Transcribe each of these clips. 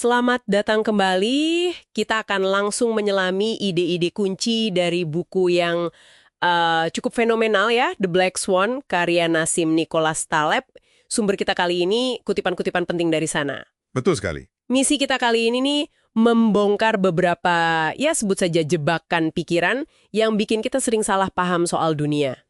Selamat datang kembali. Kita akan langsung menyelami ide-ide kunci dari buku yang cukup fenomenal ya, The Black Swan, karya Nassim Nicholas Taleb. Sumber kita kali ini kutipan-kutipan penting dari sana. Betul sekali. Misi kita kali ini nih membongkar beberapa, ya sebut saja jebakan pikiran yang bikin kita sering salah paham soal dunia.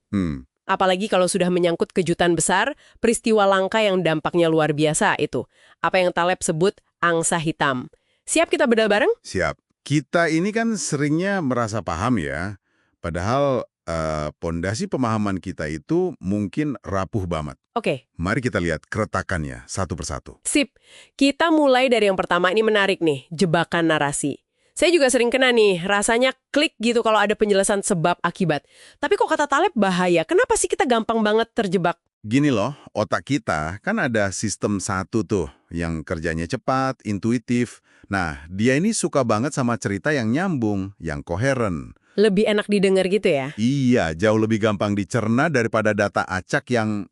Apalagi kalau sudah menyangkut kejutan besar, peristiwa langka yang dampaknya luar biasa itu. Apa yang Taleb sebut angsa hitam. Siap kita bedah bareng? Siap. Kita ini kan seringnya merasa paham ya, padahal pondasi pemahaman kita itu mungkin rapuh banget. Oke. Mari kita lihat keretakannya satu persatu. Sip. Kita mulai dari yang pertama, ini menarik nih, jebakan narasi. Saya juga sering kena nih, rasanya klik gitu kalau ada penjelasan sebab akibat. Tapi kok kata Taleb bahaya, kenapa sih kita gampang banget terjebak? Gini loh, otak kita kan ada sistem satu tuh, yang kerjanya cepat, intuitif. Nah, dia ini suka banget sama cerita yang nyambung, yang koheren. Lebih enak didengar gitu ya? Iya, jauh lebih gampang dicerna daripada data acak yang,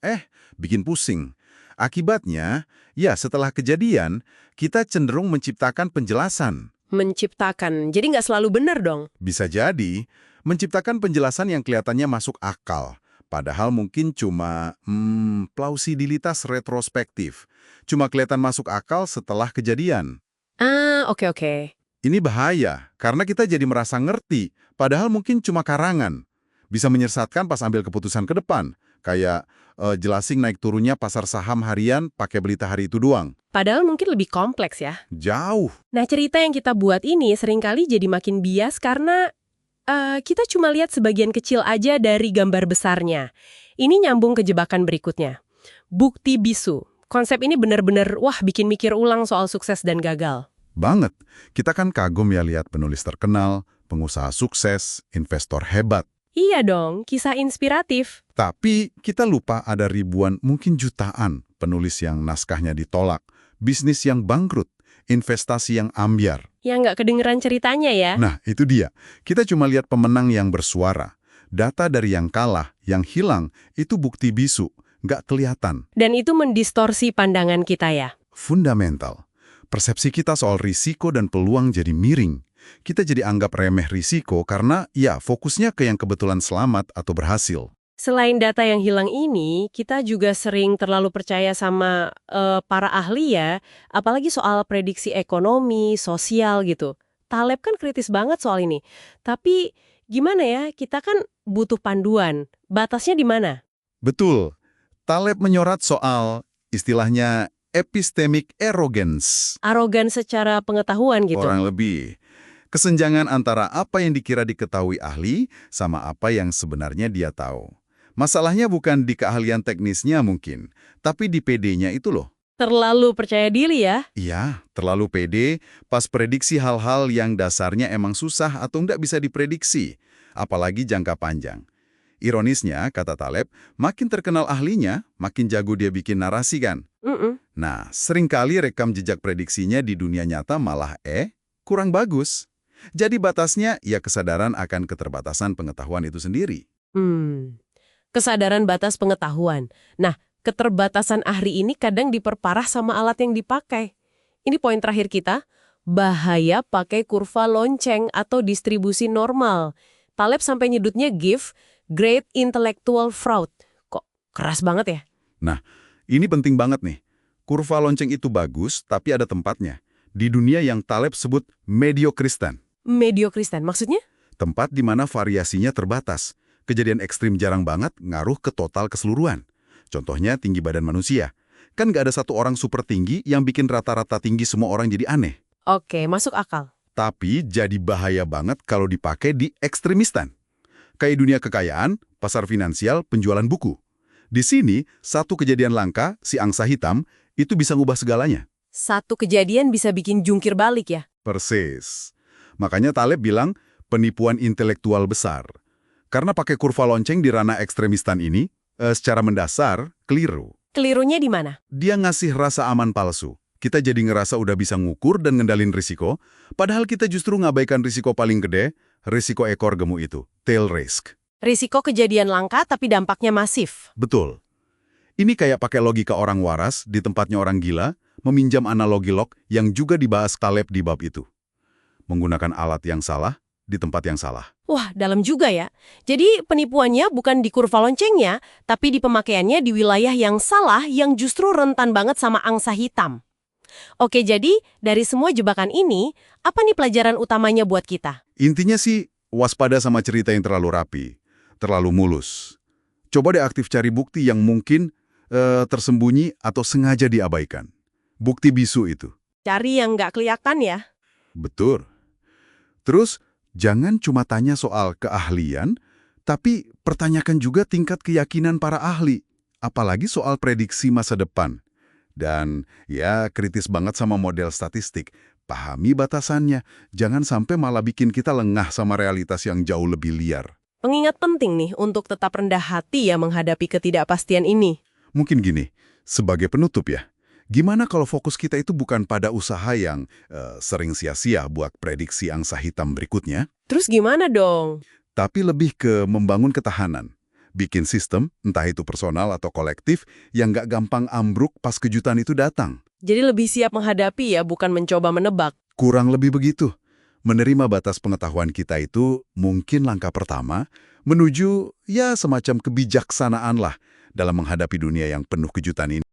bikin pusing. Akibatnya, ya setelah kejadian, kita cenderung menciptakan penjelasan. Menciptakan, jadi nggak selalu benar dong? Bisa jadi, menciptakan penjelasan yang kelihatannya masuk akal. Padahal mungkin cuma plausibilitas retrospektif. Cuma kelihatan masuk akal setelah kejadian. Oke. Ini bahaya, karena kita jadi merasa ngerti, padahal mungkin cuma karangan. Bisa menyesatkan pas ambil keputusan ke depan. Kayak jelasin naik turunnya pasar saham harian pakai berita hari itu doang. Padahal mungkin lebih kompleks ya. Jauh. Nah, cerita yang kita buat ini seringkali jadi makin bias karena kita cuma lihat sebagian kecil aja dari gambar besarnya. Ini nyambung ke jebakan berikutnya. Bukti bisu. Konsep ini benar-benar, bikin mikir ulang soal sukses dan gagal. Banget. Kita kan kagum ya lihat penulis terkenal, pengusaha sukses, investor hebat. Iya dong, kisah inspiratif. Tapi kita lupa ada ribuan, mungkin jutaan penulis yang naskahnya ditolak, bisnis yang bangkrut, investasi yang ambyar. Yang nggak kedengeran ceritanya ya. Nah, itu dia. Kita cuma lihat pemenang yang bersuara. Data dari yang kalah, yang hilang, itu bukti bisu, nggak kelihatan. Dan itu mendistorsi pandangan kita ya. Fundamental. Persepsi kita soal risiko dan peluang jadi miring. Kita jadi anggap remeh risiko karena ya fokusnya ke yang kebetulan selamat atau berhasil. Selain data yang hilang ini, kita juga sering terlalu percaya sama para ahli ya, apalagi soal prediksi ekonomi, sosial gitu. Taleb kan kritis banget soal ini. Tapi gimana ya, kita kan butuh panduan. Batasnya di mana? Betul. Taleb menyorot soal istilahnya epistemic arrogance. Arogan secara pengetahuan gitu. Kurang lebih. Kesenjangan antara apa yang dikira diketahui ahli sama apa yang sebenarnya dia tahu. Masalahnya bukan di keahlian teknisnya mungkin, tapi di PD-nya itu loh. Terlalu percaya diri ya? Iya, terlalu pede pas prediksi hal-hal yang dasarnya emang susah atau nggak bisa diprediksi, apalagi jangka panjang. Ironisnya, kata Taleb, makin terkenal ahlinya, makin jago dia bikin narasi kan. Nah, seringkali rekam jejak prediksinya di dunia nyata malah kurang bagus. Jadi batasnya ya kesadaran akan keterbatasan pengetahuan itu sendiri. Kesadaran batas pengetahuan. Nah, keterbatasan ahli ini kadang diperparah sama alat yang dipakai. Ini poin terakhir kita, bahaya pakai kurva lonceng atau distribusi normal. Taleb sampai nyebutnya GIF, Great Intellectual Fraud. Kok keras banget ya? Nah, ini penting banget nih. Kurva lonceng itu bagus, tapi ada tempatnya. Di dunia yang Taleb sebut mediokristan. Mediokristan, maksudnya? Tempat di mana variasinya terbatas. Kejadian ekstrim jarang banget ngaruh ke total keseluruhan. Contohnya tinggi badan manusia. Kan nggak ada satu orang super tinggi yang bikin rata-rata tinggi semua orang jadi aneh. Oke, masuk akal. Tapi jadi bahaya banget kalau dipakai di ekstremistan. Kayak dunia kekayaan, pasar finansial, penjualan buku. Di sini, satu kejadian langka, si angsa hitam, itu bisa ngubah segalanya. Satu kejadian bisa bikin jungkir balik ya? Persis. Makanya Taleb bilang penipuan intelektual besar. Karena pakai kurva lonceng di ranah ekstremistan ini, secara mendasar, keliru. Kelirunya di mana? Dia ngasih rasa aman palsu. Kita jadi ngerasa udah bisa ngukur dan ngendalin risiko, padahal kita justru ngabaikan risiko paling gede, risiko ekor gemuk itu, tail risk. Risiko kejadian langka tapi dampaknya masif. Betul. Ini kayak pakai logika orang waras di tempatnya orang gila, meminjam analogi log yang juga dibahas Taleb di bab itu. Menggunakan alat yang salah di tempat yang salah. Wah, dalam juga ya. Jadi penipuannya bukan di kurva loncengnya, tapi di pemakaiannya di wilayah yang salah yang justru rentan banget sama angsa hitam. Oke, jadi dari semua jebakan ini, apa nih pelajaran utamanya buat kita? Intinya sih, waspada sama cerita yang terlalu rapi, terlalu mulus. Coba deh aktif cari bukti yang mungkin tersembunyi atau sengaja diabaikan. Bukti bisu itu. Cari yang nggak kelihatan ya. Betul. Terus, jangan cuma tanya soal keahlian, tapi pertanyakan juga tingkat keyakinan para ahli. Apalagi soal prediksi masa depan. Dan ya, kritis banget sama model statistik. Pahami batasannya, jangan sampai malah bikin kita lengah sama realitas yang jauh lebih liar. Pengingat penting nih untuk tetap rendah hati ya menghadapi ketidakpastian ini. Mungkin gini, sebagai penutup ya, gimana kalau fokus kita itu bukan pada usaha yang sering sia-sia buat prediksi angsa hitam berikutnya, Terus gimana dong? tapi lebih ke membangun ketahanan. Bikin sistem, entah itu personal atau kolektif, yang nggak gampang ambruk pas kejutan itu datang. Jadi lebih siap menghadapi ya, bukan mencoba menebak. Kurang lebih begitu. Menerima batas pengetahuan kita itu mungkin langkah pertama menuju ya semacam kebijaksanaan lah dalam menghadapi dunia yang penuh kejutan ini.